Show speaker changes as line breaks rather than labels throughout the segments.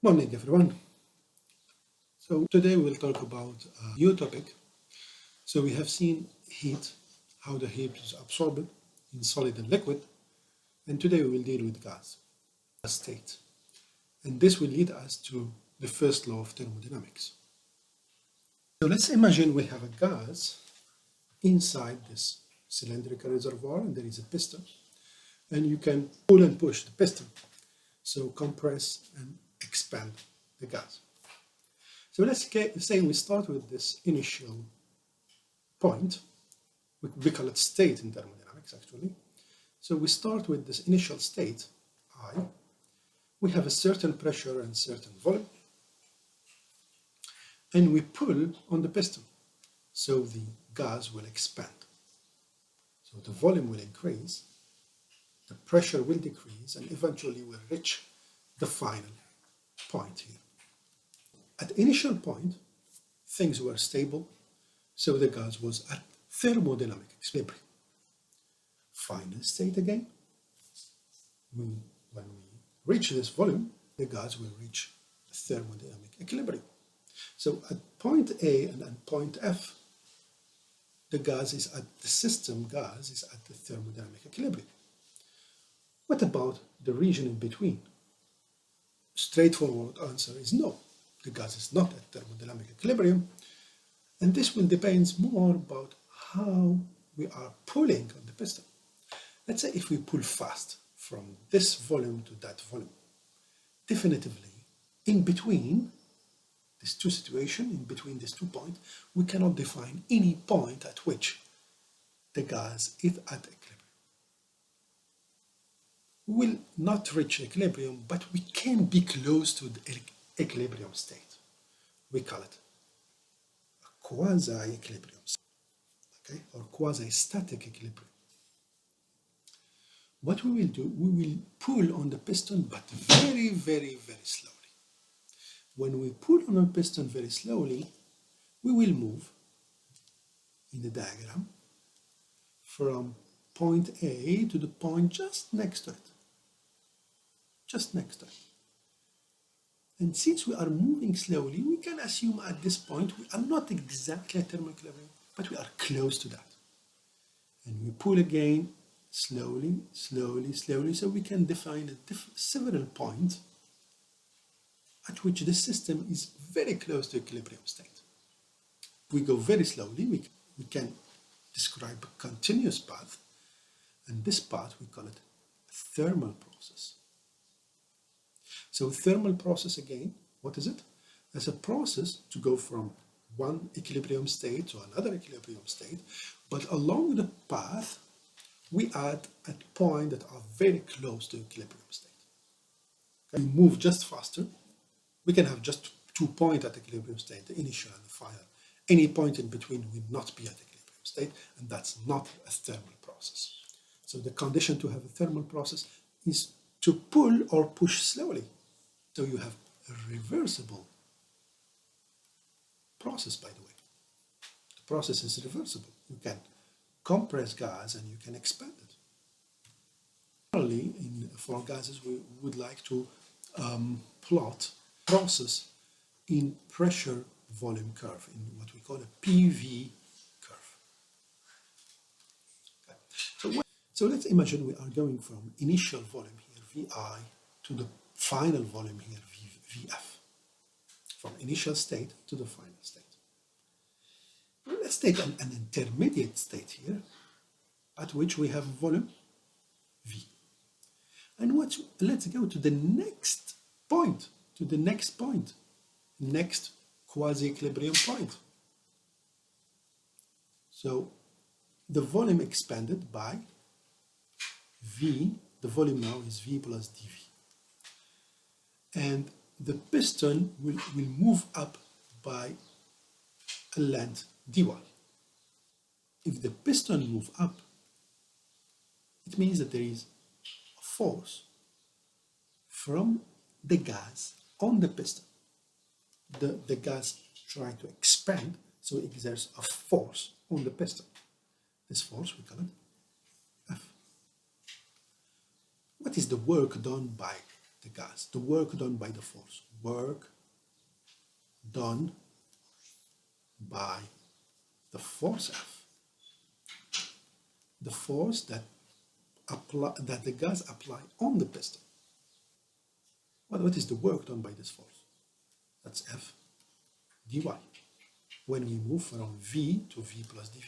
Morning everyone. So today we'll talk about a new topic. So we have seen heat, how the heat is absorbed in solid and liquid, and today we will deal with gas state. And this will lead us to the first law of thermodynamics. So let's imagine we have a gas inside this cylindrical reservoir and there is a piston, and you can pull and push the piston, so compress and expand the gas. So let's say we start with this initial point. We call it state in thermodynamics actually. So we start with this initial state, I. We have a certain pressure and certain volume, and we pull on the piston, so the gas will expand. So the volume will increase, the pressure will decrease, and eventually we'll reach the final point here. At the initial point, things were stable, so the gas was at thermodynamic equilibrium. Final state again, when we reach this volume, the gas will reach thermodynamic equilibrium. So at point A and at point F, the system gas is at the thermodynamic equilibrium. What about the region in between? Straightforward answer is no. The gas is not at thermodynamic equilibrium, and this will depend more about how we are pulling on the piston. Let's say if we pull fast from this volume to that volume, definitively in between these two situations, in between these 2 points, we cannot define any point at which the gas is at equilibrium. We will not reach equilibrium, but we can be close to the equilibrium state. We call it a quasi-equilibrium, okay, or quasi-static equilibrium. What we will do, we will pull on the piston, but very, very, very slowly. When we pull on the piston very slowly, we will move in the diagram from point A to the point just next to it. Just next to it. And since we are moving slowly, we can assume at this point we are not exactly at thermal equilibrium, but we are close to that. And we pull again slowly, slowly, slowly, so we can define several points at which the system is very close to equilibrium state. We go very slowly, we can describe a continuous path, and this path we call it a thermal process. So thermal process again, what is it? It's a process to go from one equilibrium state to another equilibrium state, but along the path we add at points that are very close to equilibrium state. Okay? We move just faster. We can have just 2 points at equilibrium state, the initial and the final. Any point in between will not be at equilibrium state, and that's not a thermal process. So the condition to have a thermal process is to pull or push slowly. So you have a reversible process, by the way. The process is reversible. You can compress gas and you can expand it. Finally, for gases, we would like to plot process in pressure volume curve, in what we call a PV curve. Okay. So let's imagine we are going from initial volume here, VI, to the final volume here, VF, from initial state to the final state. Let's take an intermediate state here, at which we have volume V. And let's go to the next point, next quasi-equilibrium point. So the volume expanded by V, the volume now is V plus dV. And the piston will move up by a length dy. If the piston moves up, it means that there is a force from the gas on the piston. The gas tries to expand, so it exerts a force on the piston. This force, we call it F. What is the work done by the gas, the work done by the force, work done by the force F, the force that the gas apply on the piston. What is the work done by this force? That's F dy, when we move from V to V plus dV.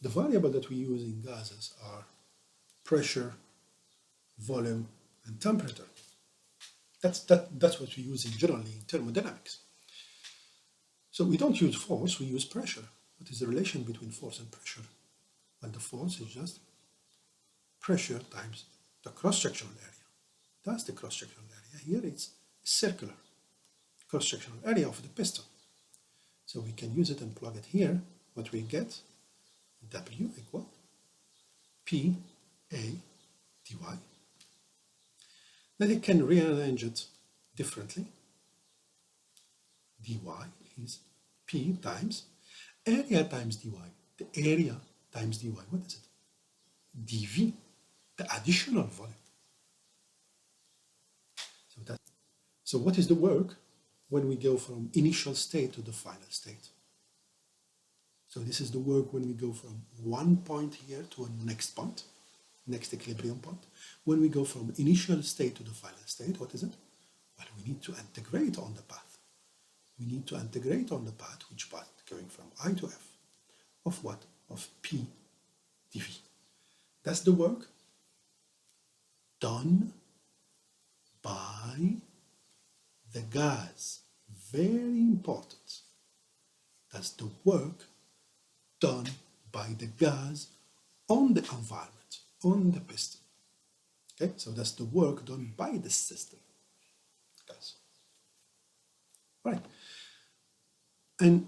The variable that we use in gases are pressure, volume, and temperature. That's what we use in generally in thermodynamics. So we don't use force, we use pressure. What is the relation between force and pressure? Well, the force is just pressure times the cross-sectional area. That's the cross-sectional area. Here it's circular cross-sectional area of the piston. So we can use it and plug it here. What we get, W equal P A dy. Then you can rearrange it differently. dy is P times area times dy. The area times dy, what is it? dV, the additional volume. So what is the work when we go from initial state to the final state? So this is the work when we go from one point here to a next point, next equilibrium point. When we go from initial state to the final state, what is it? Well, we need to integrate on the path. We need to integrate on the path, which path? Going from I to F. Of what? Of P dV. That's the work done by the gas. Very important. That's the work done by the gas on the environment, on the piston. Okay, so that's the work done by the system. Gas. Right. And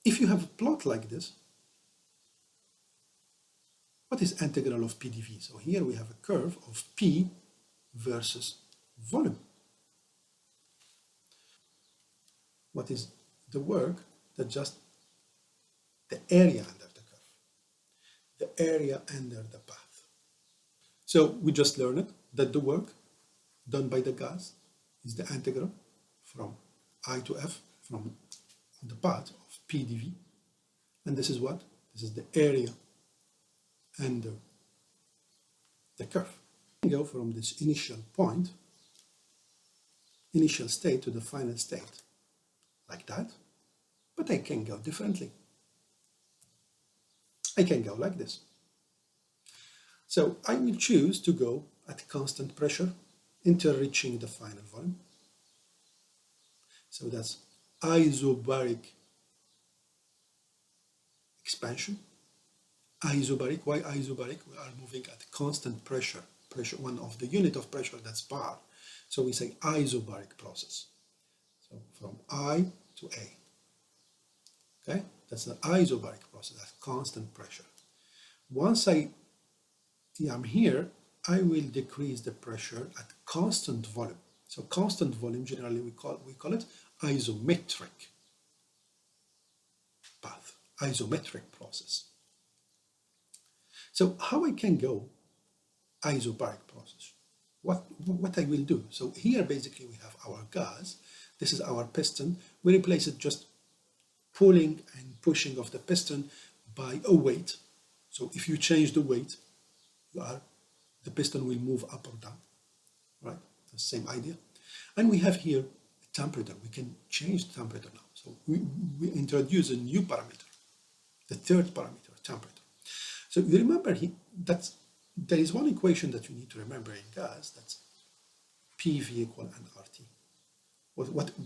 if you have a plot like this, what is integral of Pdv? So here we have a curve of P versus volume. What is the work? That just the area under the curve, the area under the path. So we just learned that the work done by the gas is the integral from I to F from the path of Pdv, and this is what? This is the area under the curve. We go from this initial point, initial state to the final state, like that, but I can go differently. I can go like this. So I will choose to go at constant pressure until reaching the final volume. So that's isobaric expansion. Isobaric, why isobaric? We are moving at constant pressure. Pressure, one of the unit of pressure, that's bar. So we say isobaric process. So from I to A. Okay, that's the isobaric process, that's constant pressure. Once I am here, I will decrease the pressure at constant volume. So constant volume, generally we call it isometric path, isometric process. So how I can go isobaric process? What I will do? So here basically we have our gas. This is our piston. We replace it just pulling and pushing of the piston by a weight. So if you change the weight, the piston will move up or down, right? The same idea. And we have here a temperature. We can change the temperature now. So we introduce a new parameter, the third parameter, temperature. So you remember that there is one equation that you need to remember in gas, that's PV equal nRT.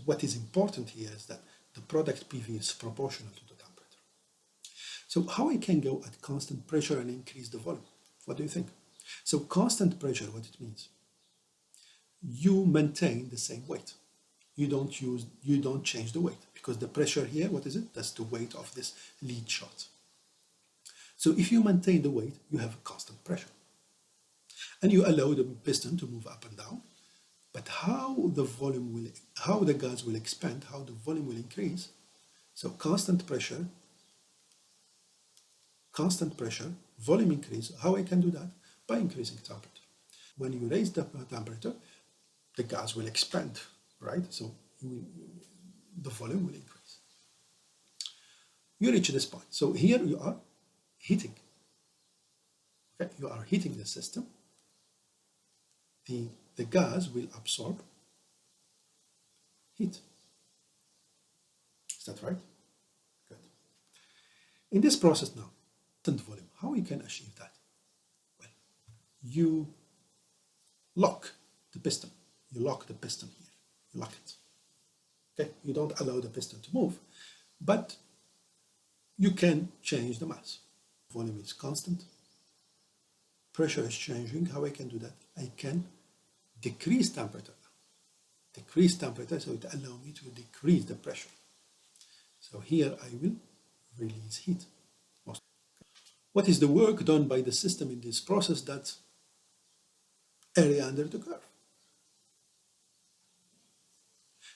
What is important here is that the product PV is proportional to the temperature. So how I can go at constant pressure and increase the volume? What do you think? So constant pressure, what it means? You maintain the same weight. You don't change the weight, because the pressure here, what is it? That's the weight of this lead shot. So if you maintain the weight, you have a constant pressure. And you allow the piston to move up and down. But how the gas will expand, how the volume will increase? So constant pressure, volume increase. How I can do that? By increasing temperature. When you raise the temperature, the gas will expand, right? So the volume will increase. You reach this point. So here you are heating. Okay, you are heating the system. The gas will absorb heat. Is that right? Good. In this process now, constant volume, how we can achieve that? Well, you lock the piston. You lock the piston here. You lock it. Okay, you don't allow the piston to move, but you can change the mass. Volume is constant. Pressure is changing. How I can do that? I can decrease temperature. Decrease temperature, so it allows me to decrease the pressure. So here I will release heat. What is the work done by the system in this process? That's area under the curve.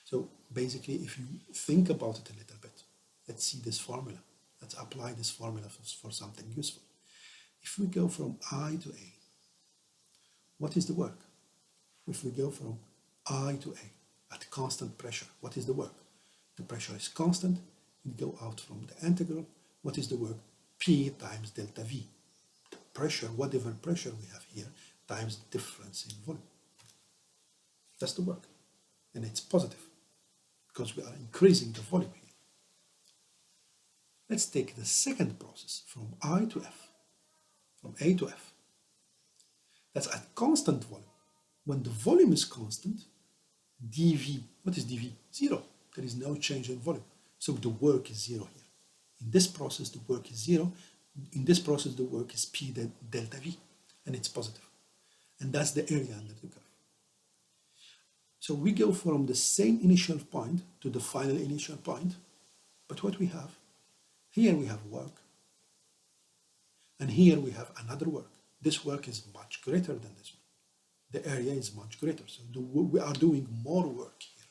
So basically, if you think about it a little bit, let's see this formula. Let's apply this formula for something useful. If we go from I to A, what is the work? If we go from I to A at constant pressure, what is the work? The pressure is constant. We go out from the integral. What is the work? P times delta V. The pressure, whatever pressure we have here, times the difference in volume. That's the work. And it's positive because we are increasing the volume here. Let's take the second process from I to F, from A to F. That's at constant volume. When the volume is constant, dV, what is dV? Zero. There is no change in volume. So the work is zero here. In this process, the work is zero. In this process, the work is P delta V, and it's positive. And that's the area under the curve. So we go from the same initial point to the final initial point, but what we have, here we have work, and here we have another work. This work is much greater than this one. The area is much greater, so we are doing more work here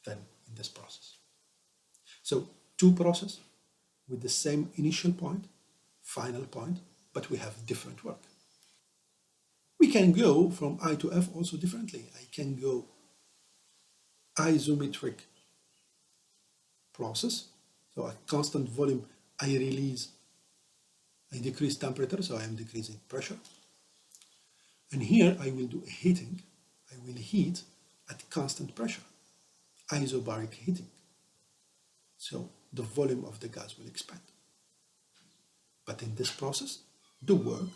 than in this process. So two processes with the same initial point, final point, but we have different work. We can go from I to F also differently. I can go isometric process. So at constant volume, I decrease temperature, so I am decreasing pressure. And here I will do heating. I will heat at constant pressure, isobaric heating. So the volume of the gas will expand. But in this process, the work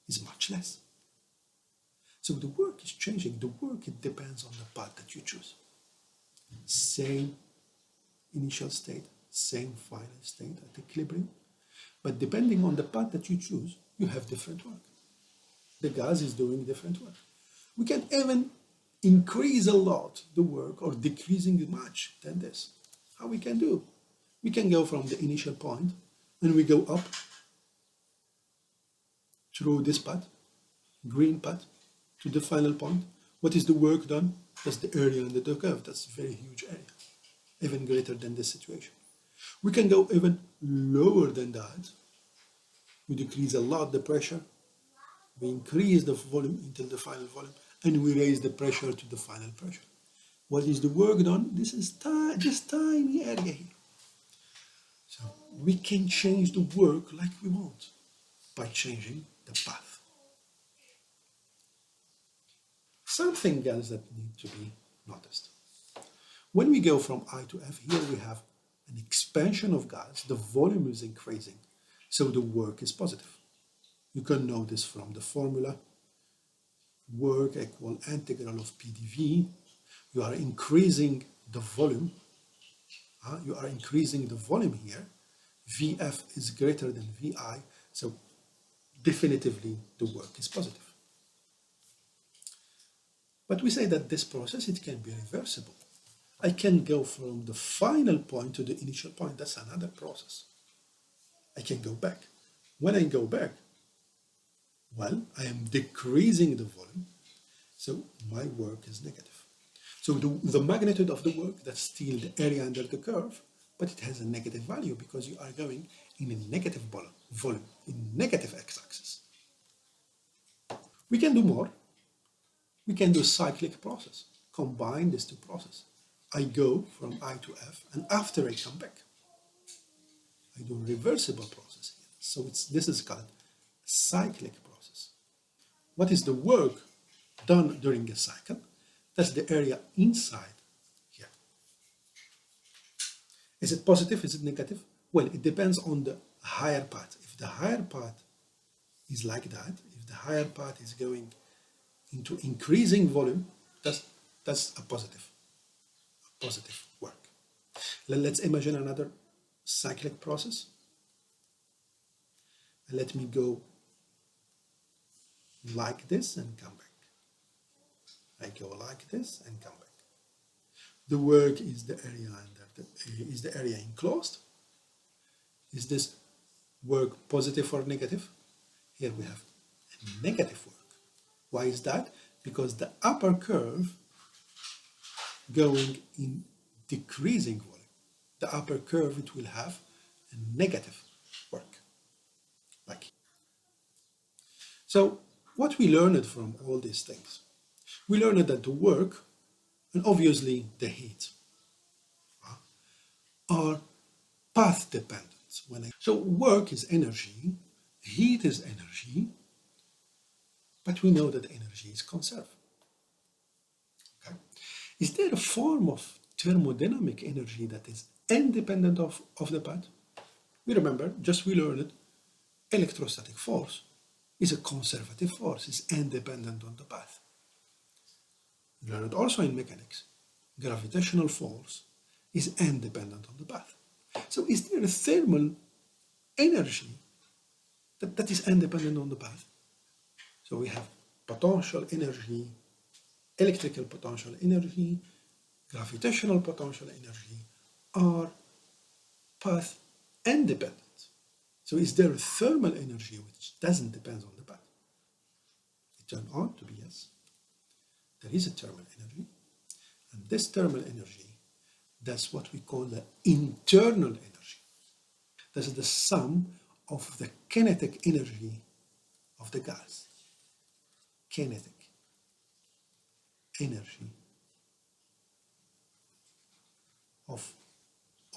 is much less. So the work is changing. The work, it depends on the path that you choose. Same initial state, same final state at equilibrium. But depending on the path that you choose, you have different work. The gas is doing different work. We can even increase a lot the work or decreasing it much than this. How we can do? We can go from the initial point and we go up through this path, green path, to the final point. What is the work done? That's the area under the curve. That's a very huge area, even greater than this situation. We can go even lower than that. We decrease a lot the pressure. We increase the volume until the final volume, and we raise the pressure to the final pressure. What is the work done? This is this tiny area here. So we can change the work like we want by changing the path. Something else that needs to be noticed. When we go from I to F, here we have an expansion of gas. The volume is increasing, so the work is positive. You can know this from the formula. Work equal integral of Pdv. You are increasing the volume. You are increasing the volume here. Vf is greater than Vi, so definitively the work is positive. But we say that this process, it can be reversible. I can go from the final point to the initial point. That's another process. I can go back. When I go back, well, I am decreasing the volume, so my work is negative. So the magnitude of the work, that's still the area under the curve, but it has a negative value because you are going in a negative volume, in negative x-axis. We can do more. we can do a cyclic process. Combine these two processes. I go from I to F, and after I come back, I do a reversible process here. So this is called cyclic process. What is the work done during a cycle? That's the area inside here. Is it positive? Is it negative? Well, it depends on the higher part. If the higher part is like that, if the higher part is going into increasing volume, that's a positive work. Let's imagine another cyclic process. Let me go like this and come back. I go like this and come back. The work is the area is the area enclosed. Is this work positive or negative? Here we have a negative work. Why is that? Because the upper curve going in decreasing volume. The upper curve, it will have a negative work. So what we learned from all these things? We learned that the work and obviously the heat are path dependent. So work is energy, heat is energy, but we know that energy is conserved. Okay? Is there a form of thermodynamic energy that is independent of the path? We remember, we learned electrostatic force is a conservative force, is independent on the path. We learned also in mechanics, gravitational force is independent on the path. So is there a thermal energy that is independent on the path? So we have potential energy, electrical potential energy, gravitational potential energy are path independent. So is there a thermal energy which doesn't depend on the path? It turned out to be yes. There is a thermal energy, and this thermal energy, that's what we call the internal energy. This is the sum of the kinetic energy of the gas. Kinetic energy of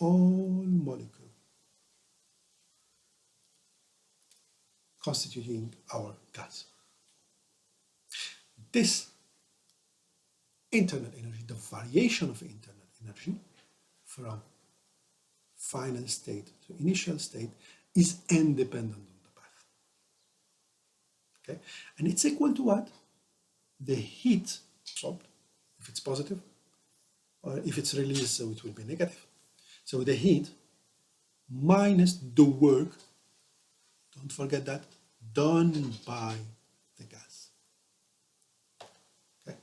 all molecules constituting our gas. This internal energy, the variation of internal energy from final state to initial state is independent on the path. Okay? And it's equal to what? The heat absorbed, if it's positive, or if it's released, so it will be negative. So the heat minus the work, don't forget that, done by the gas. Okay?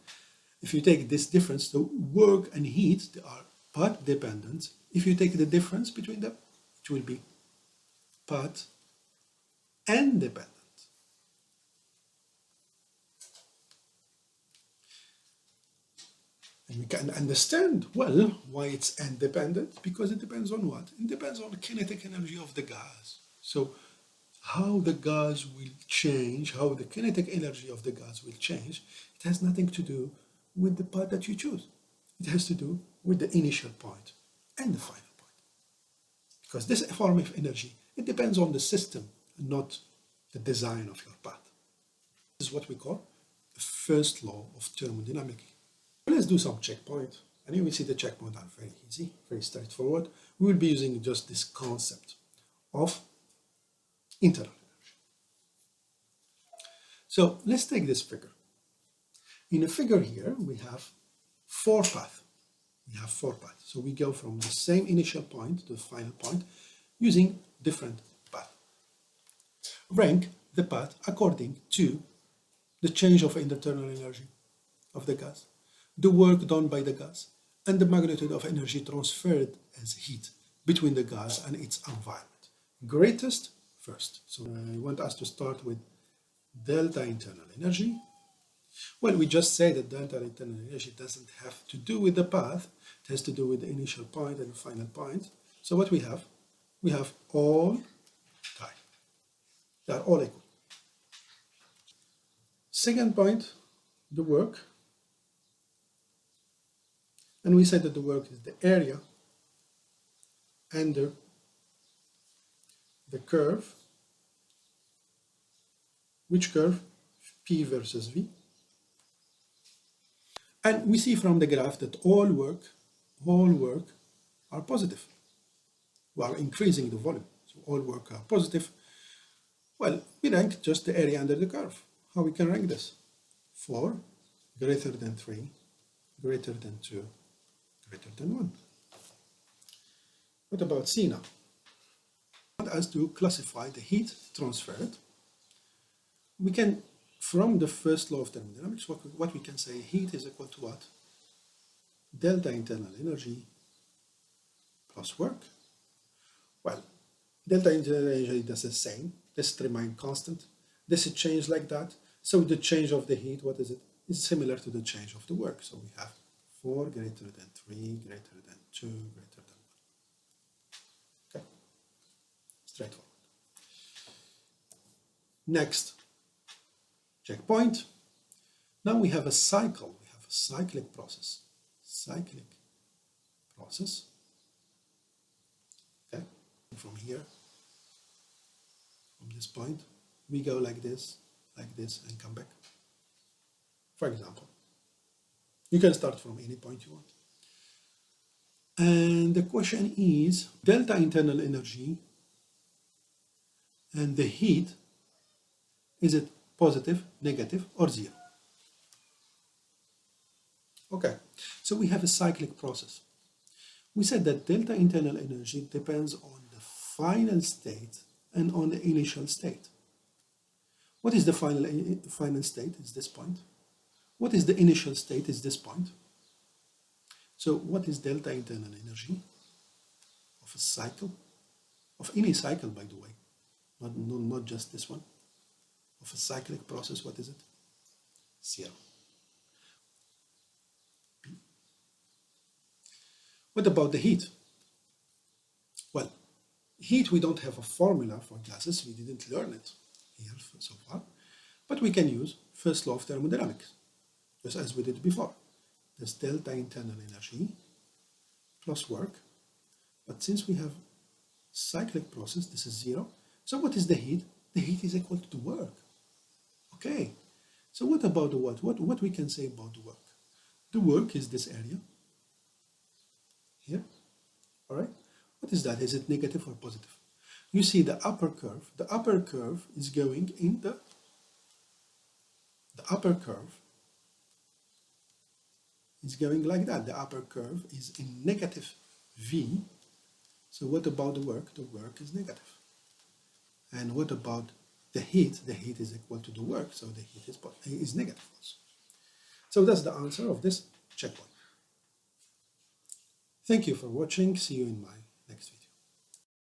If you take this difference, the work and heat, they are path dependent. If you take the difference between them, it will be path independent. And we can understand well why it's independent, because it depends on what? It depends on the kinetic energy of the gas. So how the gas will change, how the kinetic energy of the gas will change, it has nothing to do with the path that you choose. It has to do with the initial point and the final point. Because this form of energy, it depends on the system and not the design of your path. This is what we call the first law of thermodynamics. Let's do some checkpoint. And you will see the checkpoint are very easy, very straightforward. We will be using just this concept of internal energy. So let's take this figure. In the figure here, we have four paths. So we go from the same initial point to the final point using different paths. Rank the path according to the change of internal energy of the gas, the work done by the gas, and the magnitude of energy transferred as heat between the gas and its environment. Greatest first. So I want us to start with delta internal energy. Well, we just say that delta internal energy doesn't have to do with the path, it has to do with the initial point and the final point. So what we have all time. They are all equal. Second point, the work. And we said that the work is the area under the curve. Which curve? P versus V. And we see from the graph that all work are positive. We are increasing the volume, so all work are positive. Well, we rank just the area under the curve. How we can rank this? 4 greater than 3, greater than 2, greater than 1. What about C now? As to classify the heat transferred, we can, from the first law of thermodynamics, what we can say, heat is equal to what? Delta internal energy plus work. Well, delta internal energy does the same. This remains constant. This is changed like that. So the change of the heat, what is it? It's similar to the change of the work. So we have 4 greater than 3, greater than 2, greater than 1. Okay, straightforward. Next, checkpoint. Now we have a cycle. We have a cyclic process. Cyclic process. Okay, from here, from this point, we go like this, and come back. For example, you can start from any point you want. And the question is, delta internal energy and the heat, is it positive, negative, or 0? Okay, so we have a cyclic process. We said that delta internal energy depends on the final state and on the initial state. What is the final state? Is this point. What is the initial state? Is this point. So what is delta internal energy of a cycle? Of any cycle, by the way, not just this one. Of a cyclic process, what is it? 0. What about the heat? Well, heat, we don't have a formula for gases. We didn't learn it here so far. But we can use first law of thermodynamics, just as we did before. There's delta internal energy plus work. But since we have cyclic process, this is 0. So what is the heat? The heat is equal to the work. Okay. So what about the what? What we can say about the work? The work is this area here. All right. What is that? Is it negative or positive? You see the upper curve. The upper curve is going in the upper curve is going like that. The upper curve is in negative V. So what about the work? The work is negative. And what about the heat? The heat is equal to the work, so the heat is negative also. So that's the answer of this checkpoint. Thank you for watching. See you in my